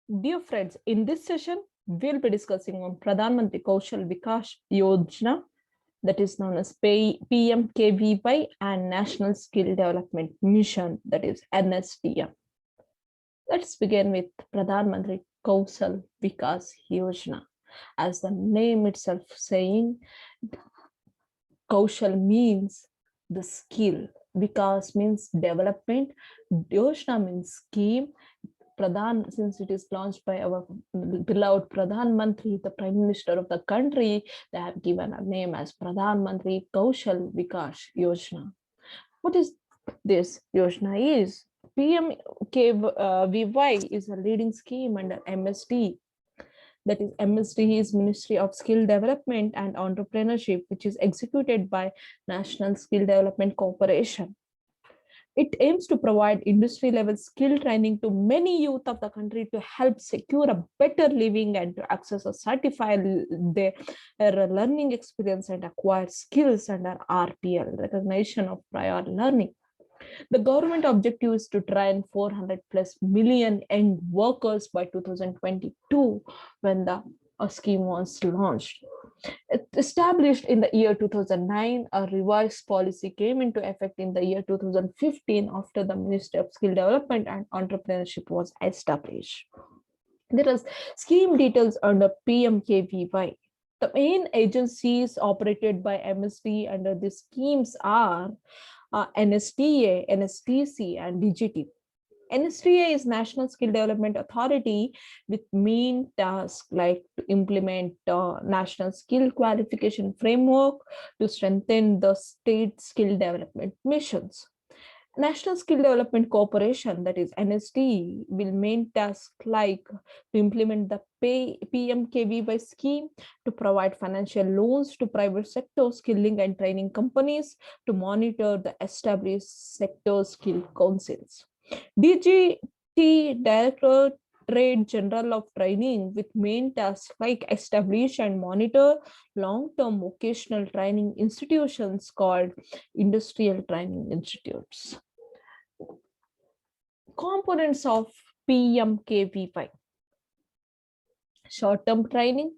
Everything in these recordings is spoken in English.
Dear friends, in this session, we'll be discussing on Pradhan Mantri Kaushal Vikas Yojana, that is known as PMKVY, and National Skill Development Mission, that is NSDM. Let's begin with Pradhan Mantri Kaushal Vikas Yojana. As the name itself saying, Kaushal means the skill, Vikas means development, Yojana means scheme. Pradhan, since it is launched by our beloved Pradhan Mantri, the Prime Minister of the country, they have given a name as Pradhan Mantri Kaushal Vikas Yojana. What is this Yojana is? PMKVY is a leading scheme under MSD, that is MSD is Ministry of Skill Development and Entrepreneurship, which is executed by National Skill Development Corporation. It aims to provide industry-level skill training to many youth of the country to help secure a better living and to access a certified their learning experience and acquire skills under RPL, recognition of prior learning. The government objective is to train 400 plus million young workers by 2022 when the scheme was launched. Established in the year 2009, a revised policy came into effect in the year 2015 after the Ministry of Skill Development and Entrepreneurship was established. There are scheme details under PMKVY. The main agencies operated by MSD under these schemes are NSDA, NSTC, and DGT. NSDA is National Skill Development Authority with main tasks like to implement national skill qualification framework to strengthen the state skill development missions. National Skill Development Corporation, that is NSD, will main tasks like to implement the PMKVY scheme, to provide financial loans to private sector skilling and training companies, to monitor the established sector skill councils. DGT, Directorate General of Training, with main tasks like establish and monitor long-term vocational training institutions called industrial training institutes. Components of PMKVY: short-term training,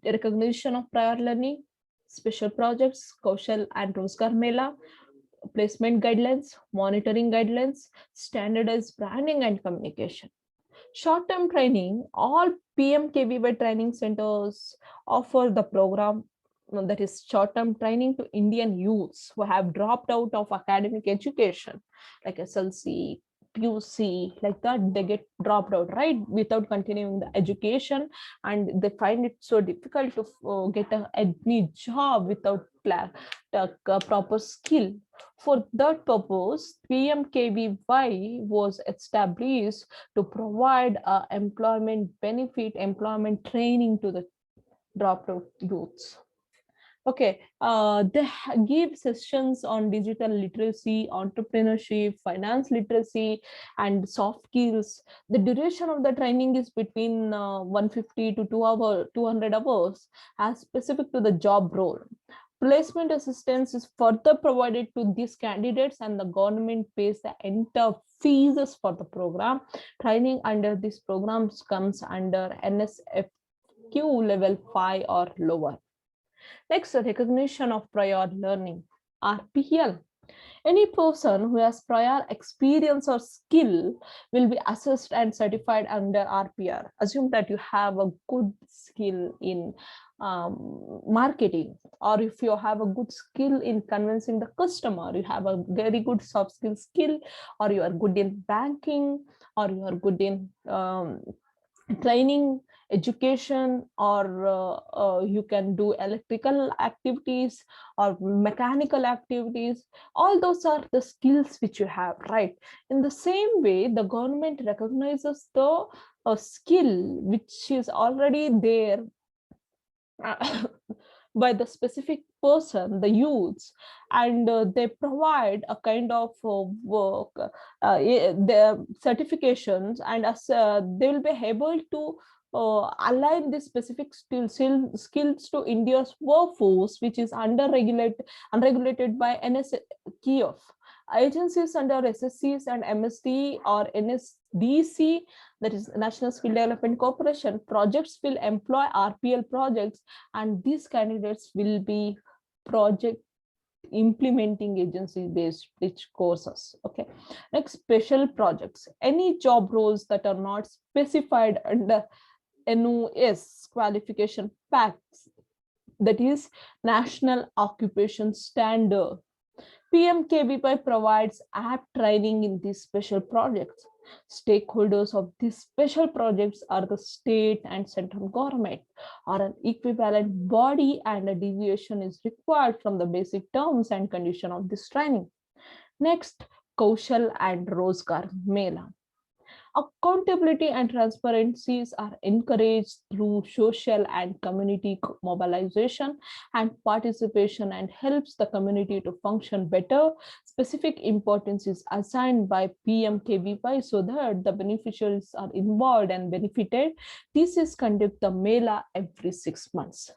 recognition of prior learning, special projects, Kaushal and Rozgar Mela, placement guidelines, monitoring guidelines, standardized branding and communication. Short-term training, all PMKVY training centers offer the program that is short-term training to Indian youths who have dropped out of academic education, like SLC, PUC, like that, they get dropped out, right, without continuing the education, and they find it so difficult to get any job without proper skill. For that purpose, PMKVY was established to provide employment benefit, employment training to the dropped out youths. Okay, they give sessions on digital literacy, entrepreneurship, finance literacy, and soft skills. The duration of the training is between 150 to 200 hours, as specific to the job role. Placement assistance is further provided to these candidates, and the government pays the entire fees for the program. Training under these programs comes under NSFQ level 5 or lower. Next, recognition of prior learning, RPL. Any person who has prior experience or skill will be assessed and certified under RPR. Assume that you have a good skill in marketing, or if you have a good skill in convincing the customer, you have a very good soft skill, or you are good in banking, or you are good in training, education, or you can do electrical activities or mechanical activities. All those are the skills which you have, right? In the same way, the government recognizes the skill which is already there by the specific person, the youths, and they provide a kind of work, the certifications, and they will be able to align this specific skills to India's workforce, which is unregulated by NSQF. Agencies under SSCs and MSD or NSDC, that is National Skill Development Corporation, projects will employ RPL projects, and these candidates will be project implementing agency based courses. Okay, next, special projects. Any job roles that are not specified under NOS qualification packs, that is National Occupation Standard. PMKVY provides app training in these special projects. Stakeholders of these special projects are the state and central government or an equivalent body, and a deviation is required from the basic terms and conditions of this training. Next, Kaushal and Rozgar Mela. Accountability and transparencies are encouraged through social and community mobilization and participation, and helps the community to function better. Specific importance is assigned by PMKVY so that the beneficiaries are involved and benefited. This is conduct the Mela every 6 months.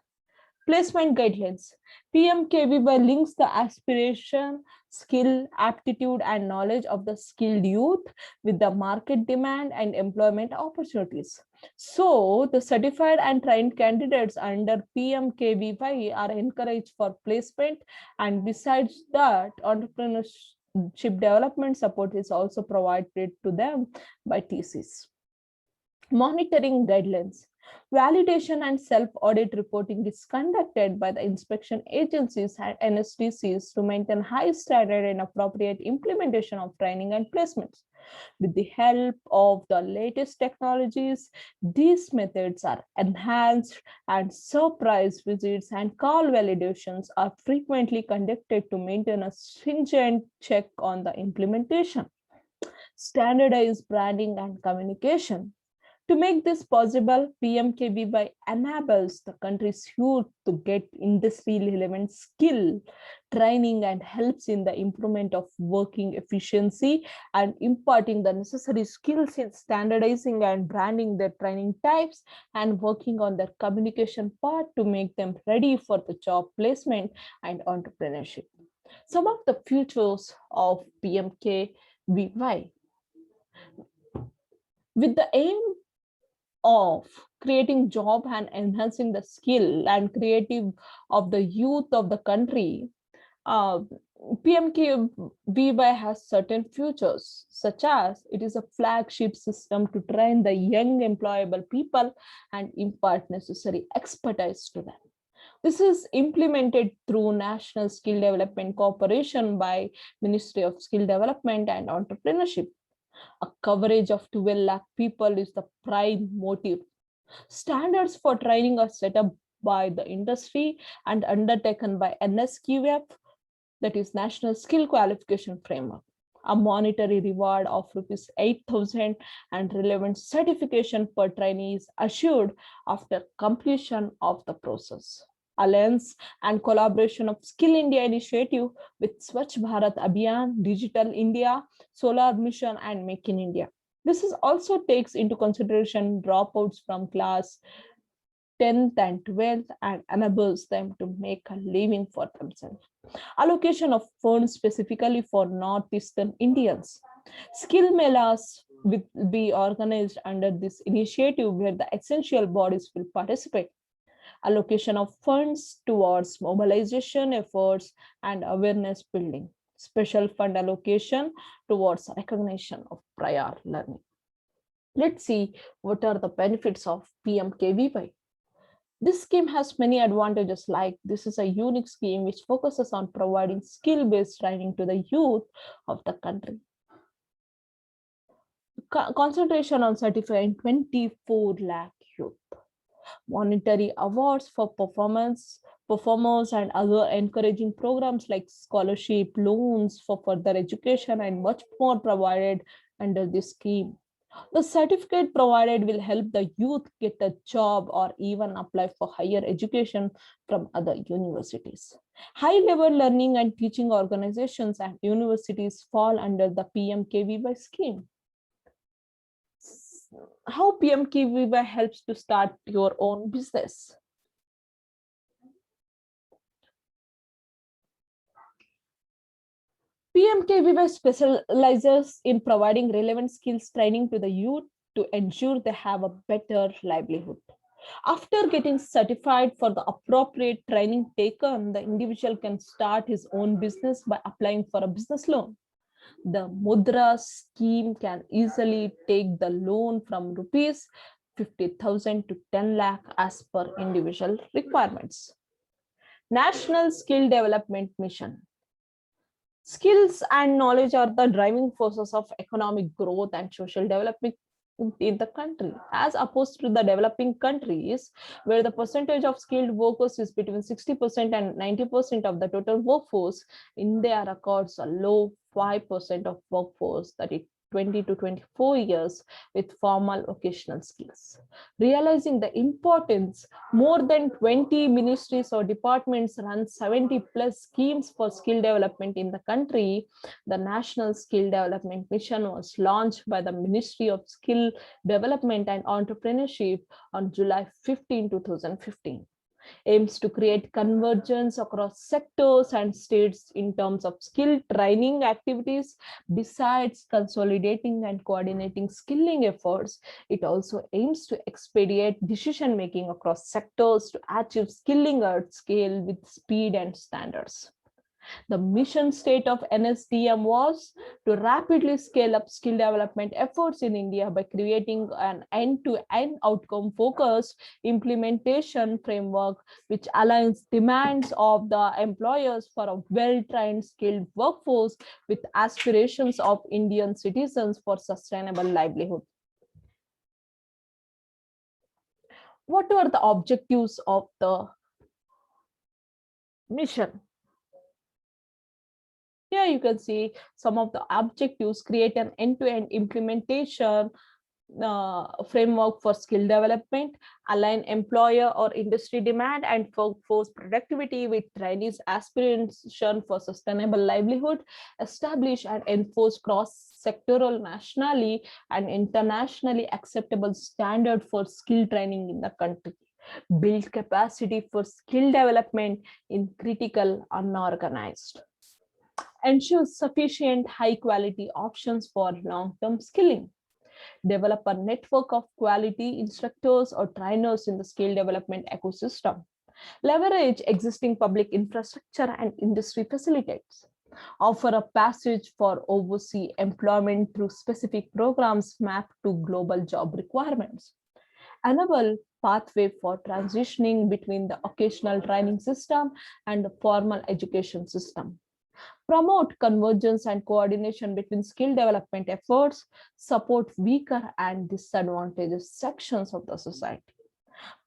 Placement guidelines. PMKVY links the aspiration, skill, aptitude, and knowledge of the skilled youth with the market demand and employment opportunities. So, the certified and trained candidates under PMKVY are encouraged for placement, and besides that, entrepreneurship development support is also provided to them by TCs. Monitoring guidelines. Validation and self-audit reporting is conducted by the inspection agencies and NSDCs to maintain high standard and appropriate implementation of training and placements. With the help of the latest technologies, these methods are enhanced, and surprise visits and call validations are frequently conducted to maintain a stringent check on the implementation. Standardized branding and communication. To make this possible, PMKVY enables the country's youth to get industry-relevant skill training and helps in the improvement of working efficiency and imparting the necessary skills in standardizing and branding their training types and working on their communication part to make them ready for the job placement and entrepreneurship. Some of the features of PMKVY. With the aim of creating job and enhancing the skill and creative of the youth of the country, PMKVY has certain features, such as it is a flagship system to train the young employable people and impart necessary expertise to them. This is implemented through National Skill Development Corporation by Ministry of Skill Development and Entrepreneurship. A coverage of 12 lakh people is the prime motive. Standards for training are set up by the industry and undertaken by NSQF, that is National Skill Qualification Framework. A monetary reward of rupees 8,000 and relevant certification per trainee is assured after completion of the process. Alliance and collaboration of Skill India initiative with Swachh Bharat Abhiyan, Digital India, Solar Mission, and Make in India. This is also takes into consideration dropouts from class 10th and 12th and enables them to make a living for themselves. Allocation of funds specifically for Northeastern Indians. Skill Melas will be organized under this initiative where the essential bodies will participate. Allocation of funds towards mobilization efforts and awareness building. Special fund allocation towards recognition of prior learning. Let's see what are the benefits of PMKVY. This scheme has many advantages, like this is a unique scheme which focuses on providing skill-based training to the youth of the country. Concentration on certifying 24 lakh youth. Monetary awards for performers and other encouraging programs like scholarship, loans for further education, and much more provided under this scheme. The certificate provided will help the youth get a job or even apply for higher education from other universities. High-level learning and teaching organizations and universities fall under the PMKVY scheme. How PMKVY helps to start your own business? PMKVY specializes in providing relevant skills training to the youth to ensure they have a better livelihood. After getting certified for the appropriate training taken, the individual can start his own business by applying for a business loan. The Mudra scheme can easily take the loan from rupees 50,000 to 10 lakh as per individual requirements. National Skill Development Mission. Skills and knowledge are the driving forces of economic growth and social development in the country, as opposed to the developing countries where the percentage of skilled workers is between 60% and 90% of the total workforce. India records a low 5% of workforce, that is 20 to 24 years, with formal vocational skills. Realizing the importance, more than 20 ministries or departments run 70 plus schemes for skill development in the country. The National Skill Development Mission was launched by the Ministry of Skill Development and Entrepreneurship on July 15, 2015. Aims to create convergence across sectors and states in terms of skill training activities. Besides consolidating and coordinating skilling efforts, it also aims to expedite decision making across sectors to achieve skilling at scale with speed and standards. The mission state of NSDM was to rapidly scale up skill development efforts in India by creating an end-to-end outcome-focused implementation framework which aligns demands of the employers for a well-trained, skilled workforce with aspirations of Indian citizens for sustainable livelihood. What were the objectives of the mission? Here you can see some of the objectives: create an end-to-end implementation framework for skill development, align employer or industry demand and workforce productivity with trainees' aspiration for sustainable livelihood, establish and enforce cross-sectoral, nationally and internationally acceptable standard for skill training in the country, build capacity for skill development in critical unorganized, ensure sufficient high-quality options for long-term skilling, develop a network of quality instructors or trainers in the skill development ecosystem, leverage existing public infrastructure and industry facilities, offer a passage for overseas employment through specific programs mapped to global job requirements, enable pathway for transitioning between the occasional training system and the formal education system, promote convergence and coordination between skill development efforts, support weaker and disadvantaged sections of the society,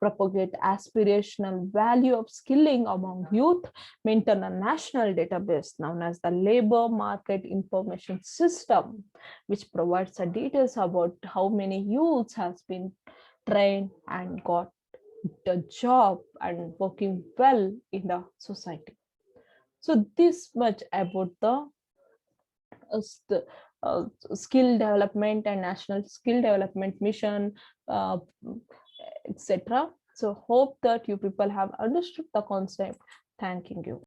propagate aspirational value of skilling among youth, maintain a national database known as the Labor Market Information System, which provides the details about how many youths has been trained and got the job and working well in the society. So this much about the skill development and national skill development mission, etc. So hope that you people have understood the concept. Thanking you.